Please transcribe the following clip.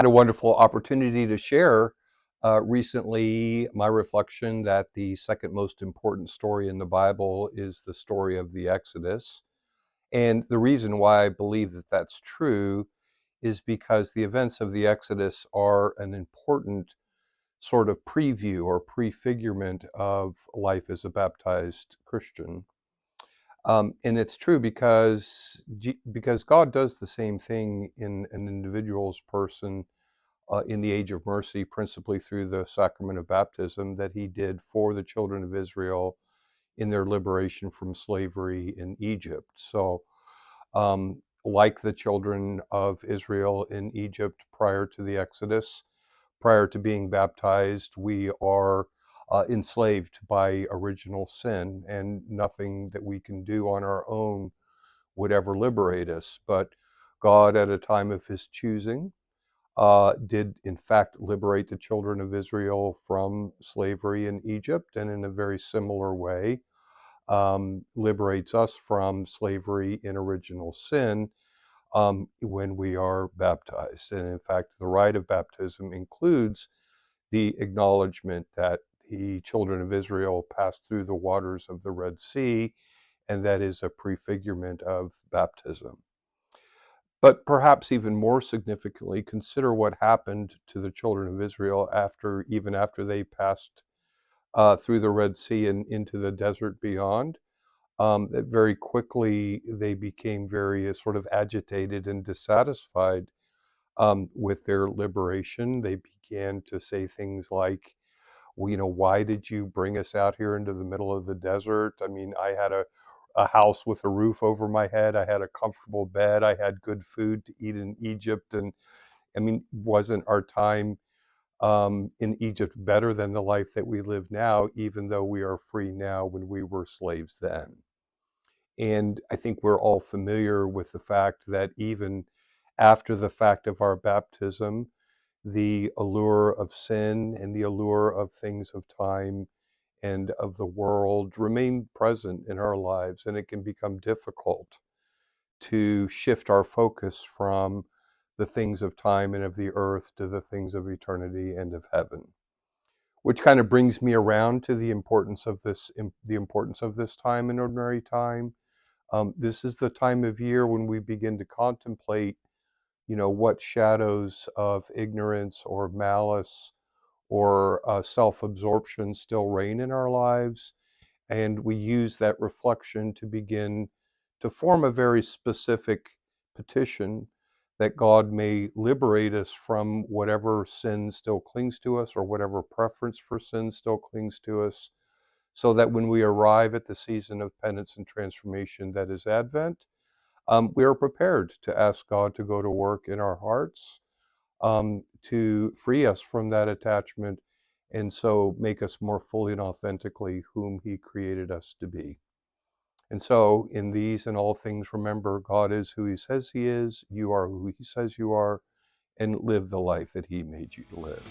Had a wonderful opportunity to share recently my reflection that the second most important story in the Bible is the story of the Exodus. And the reason why I believe that that's true is because the events of the Exodus are an important sort of preview or prefigurement of life as a baptized Christian. And it's true because God does the same thing in an individual's person in the age of mercy, principally through the sacrament of baptism, that he did for the children of Israel in their liberation from slavery in Egypt. So, like the children of Israel in Egypt prior to the Exodus, prior to being baptized, we are enslaved by original sin, and nothing that we can do on our own would ever liberate us. But God, at a time of his choosing, did in fact liberate the children of Israel from slavery in Egypt, and in a very similar way, liberates us from slavery in original sin when we are baptized. And in fact, the rite of baptism includes the acknowledgement that the children of Israel passed through the waters of the Red Sea, and that is a prefigurement of baptism. But perhaps even more significantly, consider what happened to the children of Israel even after they passed through the Red Sea and into the desert beyond. That very quickly they became very sort of agitated and dissatisfied with their liberation. They began to say things like, well, why did you bring us out here into the middle of the desert? I mean, I had a house with a roof over my head. I had a comfortable bed. I had good food to eat in Egypt. And I mean, wasn't our time in Egypt better than the life that we live now, even though we are free now when we were slaves then? And I think we're all familiar with the fact that even after the fact of our baptism, the allure of sin and the allure of things of time and of the world remain present in our lives, and it can become difficult to shift our focus from the things of time and of the earth to the things of eternity and of heaven. Which kind of brings me around to the importance of this time in ordinary time. This is the time of year when we begin to contemplate, what shadows of ignorance or malice or self-absorption still reign in our lives, and we use that reflection to begin to form a very specific petition that God may liberate us from whatever sin still clings to us or whatever preference for sin still clings to us, so that when we arrive at the season of penance and transformation that is Advent, we are prepared to ask God to go to work in our hearts, to free us from that attachment, and so make us more fully and authentically whom he created us to be. And so in these and all things, remember, God is who he says he is, you are who he says you are, and live the life that he made you to live.